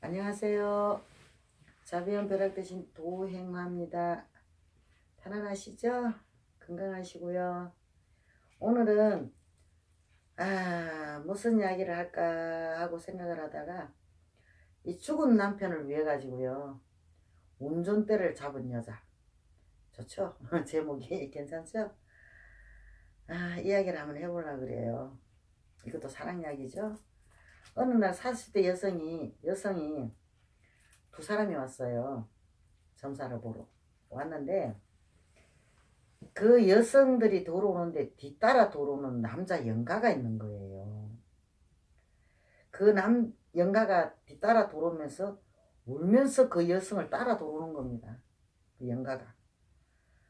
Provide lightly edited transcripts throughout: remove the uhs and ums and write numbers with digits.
안녕하세요. 자비형 벼락 대신 도행화입니다. 편안하시죠? 건강하시고요. 오늘은 무슨 이야기를 할까 하고 생각을 하다가 이 죽은 남편을 위해 가지고요. 운전대를 잡은 여자. 좋죠? 제목이 괜찮죠? 이야기를 한번 해보려고 그래요. 이것도 사랑 이야기죠? 어느 날 40대 여성이 두 사람이 왔어요. 점사를 보러 왔는데 그 여성들이 돌아오는데 뒤따라 돌아오는 남자 영가가 있는 거예요. 그 영가가 뒤따라 돌아오면서 울면서 그 여성을 따라 돌아오는 겁니다. 그 영가가.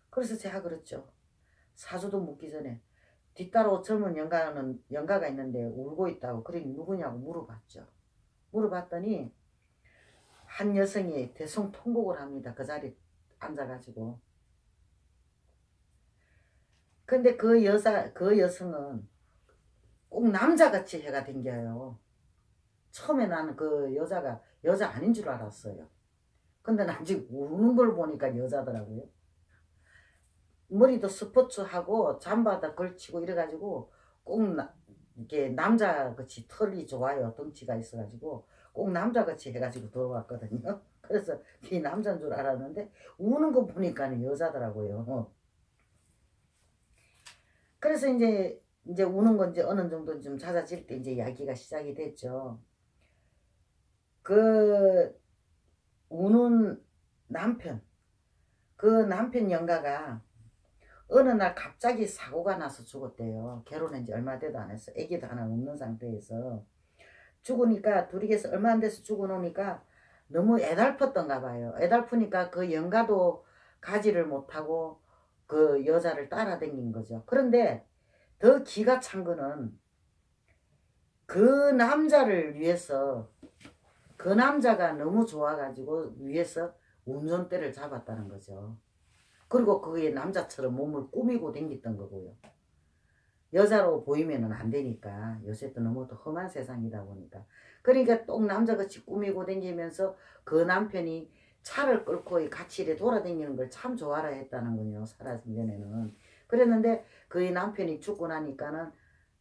그래서 제가 그랬죠. 사주도 묻기 전에 뒤따라 젊은 영가가 있는데 울고 있다고. 그러니 누구냐고 물어봤죠. 물어봤더니 한 여성이 대성통곡을 합니다. 그 자리에 앉아가지고. 근데 그 여성은 꼭 남자같이 해가 댕겨요. 처음에 나는 그 여자가 여자 아닌 줄 알았어요. 근데 나중에 우는 걸 보니까 여자더라고요. 머리도 스포츠하고 잠바다 걸치고 이래가지고 꼭 이게 남자같이 털이 좋아요. 덩치가 있어가지고 꼭 남자같이 해가지고 들어왔거든요. 그래서 이 남자인 줄 알았는데 우는 거 보니까 여자더라고요. 그래서 이제 우는 건 이제 어느 정도 좀 잦아질 때 이제 이야기가 시작이 됐죠. 그 우는 남편, 그 남편 영가가 어느 날 갑자기 사고가 나서 죽었대요. 결혼한 지 얼마 돼도 안 했어. 아기도 하나 없는 상태에서 죽으니까 둘이서 얼마 안 돼서 죽어 놓으니까 너무 애달팠던가 봐요. 애달프니까 그 영가도 가지를 못하고 그 여자를 따라다닌 거죠. 그런데 더 기가 찬 거는 그 남자를 위해서 그 남자가 너무 좋아가지고 위해서 운전대를 잡았다는 거죠. 그리고 그게 남자처럼 몸을 꾸미고 댕겼던 거고요. 여자로 보이면은 안 되니까 요새 또 너무 또 험한 세상이다 보니까. 그러니까 또 남자같이 꾸미고 댕기면서 그 남편이 차를 끌고 같이 이렇게 돌아다니는 걸 참 좋아라 했다는 거요. 살아진 전에는. 그랬는데 그 남편이 죽고 나니까는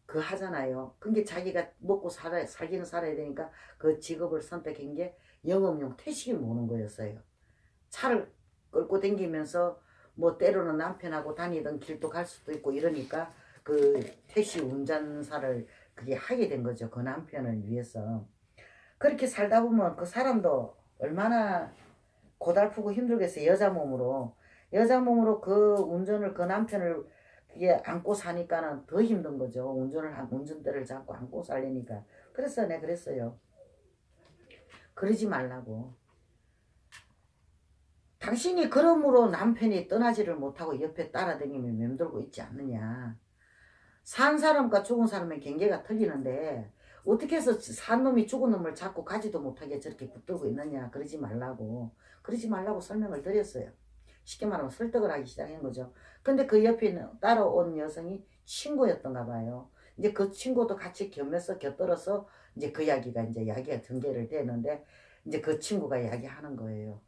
그 하잖아요. 그게 자기가 먹고 살기는 살아야 되니까 그 직업을 선택한 게 영업용 태식을 모는 거였어요. 차를 끌고 다니면서 뭐 때로는 남편하고 다니던 길도 갈 수도 있고 이러니까 그 택시 운전사를 그게 하게 된 거죠. 그 남편을 위해서. 그렇게 살다 보면 그 사람도 얼마나 고달프고 힘들겠어요. 여자 몸으로 그 운전을 그 남편을 그게 안고 사니까는 더 힘든 거죠. 운전대를 잡고 안고 살려니까. 그래서 내가 그랬어요. 그러지 말라고. 당신이 그러므로 남편이 떠나지를 못하고 옆에 따라다니며 맴돌고 있지 않느냐. 산 사람과 죽은 사람의 경계가 틀리는데 어떻게 해서 산 놈이 죽은 놈을 잡고 가지도 못하게 저렇게 붙들고 있느냐. 그러지 말라고 설명을 드렸어요. 쉽게 말하면 설득을 하기 시작한 거죠. 근데 그 옆에 따라온 여성이 친구였던가 봐요. 이제 그 친구도 같이 곁들어서 이제 그 이야기가 전개를 되는데 이제 그 친구가 이야기하는 거예요.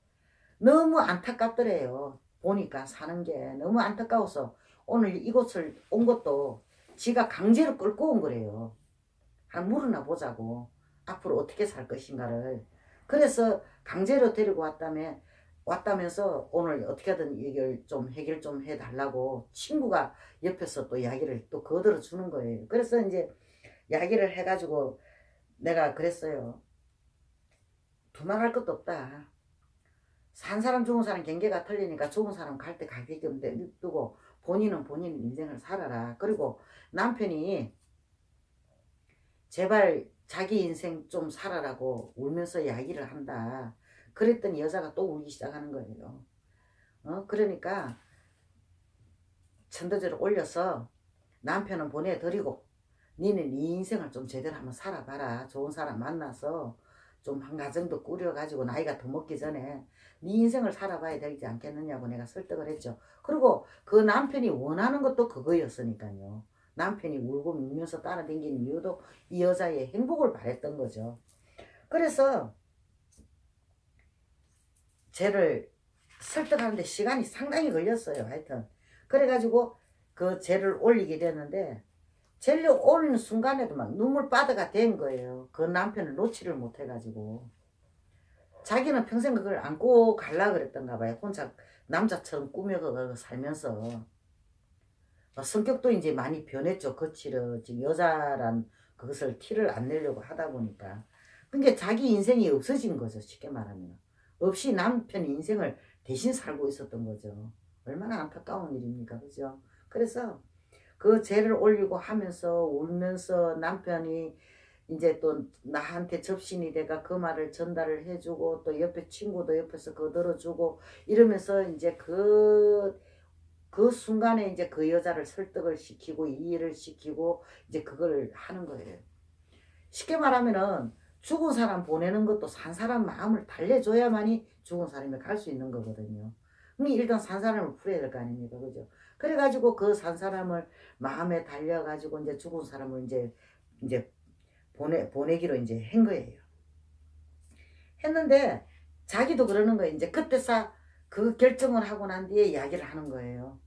너무 안타깝더래요. 보니까 사는 게 너무 안타까워서 오늘 이곳을 온 것도 지가 강제로 끌고 온 거래요. 한 물어나 보자고. 앞으로 어떻게 살 것인가를. 그래서 강제로 데리고 왔다면서 오늘 어떻게든 해결 좀 해달라고 친구가 옆에서 또 이야기를 또 거들어 주는 거예요. 그래서 이제 이야기를 해가지고 내가 그랬어요. 두말할 것도 없다. 산 사람 죽은 사람 경계가 틀리니까 죽은 사람 갈 때 가게끔 두고 본인은 본인 인생을 살아라. 그리고 남편이 제발 자기 인생 좀 살아라고 울면서 이야기를 한다. 그랬더니 여자가 또 울기 시작하는 거예요. 그러니까 천도제를 올려서 남편은 보내드리고 니는 네 인생을 좀 제대로 한번 살아봐라. 좋은 사람 만나서 좀 한 가정도 꾸려가지고 나이가 더 먹기 전에 네 인생을 살아봐야 되지 않겠느냐고 내가 설득을 했죠. 그리고 그 남편이 원하는 것도 그거였으니까요. 남편이 울고 울면서 따라다니는 이유도 이 여자의 행복을 바랬던 거죠. 그래서 쟤를 설득하는데 시간이 상당히 걸렸어요. 하여튼 그래가지고 그 쟤를 올리게 됐는데 쟤를 올리는 순간에도 막 눈물바다가 된 거예요. 그 남편을 놓지를 못해가지고 자기는 평생 그걸 안고 갈라 그랬던가 봐요. 혼자 남자처럼 꾸며가 살면서 성격도 이제 많이 변했죠. 거칠어지고 여자란 그것을 티를 안 내려고 하다 보니까 그러니까 자기 인생이 없어진 거죠. 쉽게 말하면 없이 남편 인생을 대신 살고 있었던 거죠. 얼마나 안타까운 일입니까, 그죠? 그래서 그 죄를 올리고 하면서 울면서 남편이 이제 또 나한테 접신이 돼가 그 말을 전달을 해주고 또 옆에 친구도 옆에서 그거 들어주고 이러면서 이제 그 순간에 이제 그 여자를 설득을 시키고 이해를 시키고 이제 그걸 하는 거예요. 쉽게 말하면은 죽은 사람 보내는 것도 산 사람 마음을 달래줘야만이 죽은 사람이 갈 수 있는 거거든요. 그러니까 일단 산 사람을 풀어야 될 거 아닙니까, 그죠? 그래가지고 그 산 사람을 마음에 달려가지고 이제 죽은 사람을 이제 보내기로 이제 한 거예요. 했는데 자기도 그러는 거예요. 이제 그때서 그 결정을 하고 난 뒤에 이야기를 하는 거예요.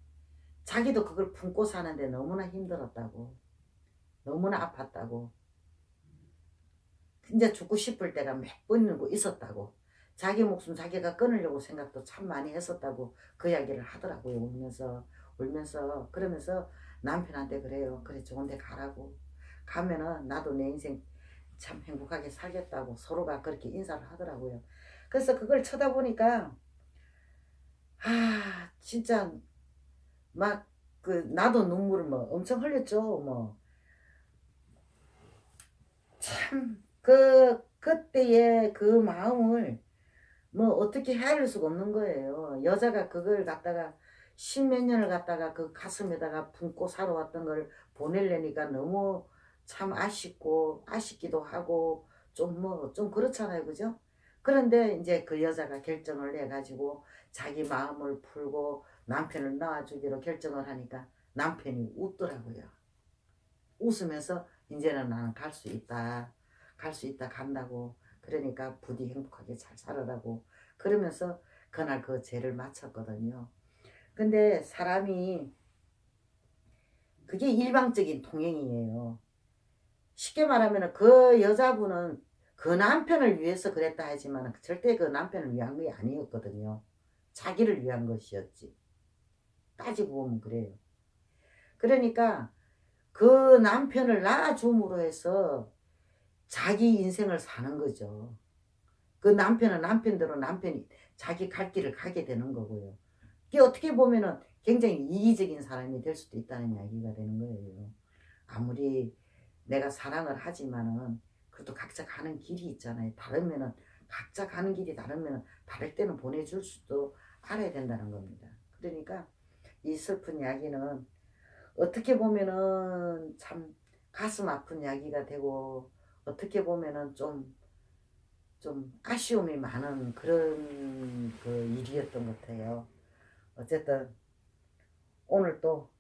자기도 그걸 품고 사는데 너무나 힘들었다고. 너무나 아팠다고. 진짜 죽고 싶을 때가 몇 번이고 있었다고. 자기 목숨 자기가 끊으려고 생각도 참 많이 했었다고 그 이야기를 하더라고요. 울면서 그러면서 남편한테 그래요. 그래 좋은 데 가라고. 가면은 나도 내 인생 참 행복하게 살겠다고 서로가 그렇게 인사를 하더라고요. 그래서 그걸 쳐다보니까 진짜 막 그 나도 눈물을 뭐 엄청 흘렸죠. 뭐 참 그때의 그 마음을 뭐 어떻게 헤아릴 수가 없는 거예요. 여자가 그걸 갖다가 십몇 년을 갖다가 그 가슴에다가 품고 살아왔던 걸 보내려니까 너무 참 아쉽기도 하고 좀 그렇잖아요. 그죠? 그런데 이제 그 여자가 결정을 해가지고 자기 마음을 풀고 남편을 낳아주기로 결정을 하니까 남편이 웃더라고요. 웃으면서 이제는 나는 갈 수 있다. 갈 수 있다 간다고. 그러니까 부디 행복하게 잘 살아라고. 그러면서 그날 그 죄를 마쳤거든요. 근데 사람이 그게 일방적인 통행이에요. 쉽게 말하면 그 여자분은 그 남편을 위해서 그랬다 하지만 절대 그 남편을 위한 게 아니었거든요. 자기를 위한 것이었지. 따지고 보면 그래요. 그러니까 그 남편을 낳아줌으로 해서 자기 인생을 사는 거죠. 그 남편은 남편대로 남편이 자기 갈 길을 가게 되는 거고요. 이게 어떻게 보면은 굉장히 이기적인 사람이 될 수도 있다는 이야기가 되는 거예요. 아무리 내가 사랑을 하지만은 그래도 각자 가는 길이 있잖아요. 다르면은 각자 가는 길이 다르면은 다를 때는 보내줄 수도 알아야 된다는 겁니다. 그러니까 이 슬픈 이야기는 어떻게 보면은 참 가슴 아픈 이야기가 되고 어떻게 보면은 좀 아쉬움이 많은 그런 그 일이었던 것 같아요. 어쨌든 오늘 또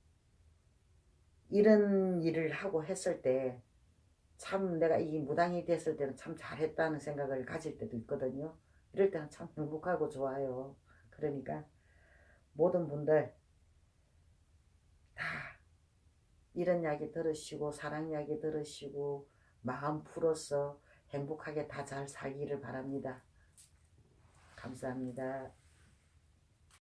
이런 일을 하고 했을 때 참 내가 이 무당이 됐을 때는 참 잘했다는 생각을 가질 때도 있거든요. 이럴 때는 참 행복하고 좋아요. 그러니까 모든 분들 다 이런 이야기 들으시고 사랑 이야기 들으시고 마음 풀어서 행복하게 다 잘 살기를 바랍니다. 감사합니다.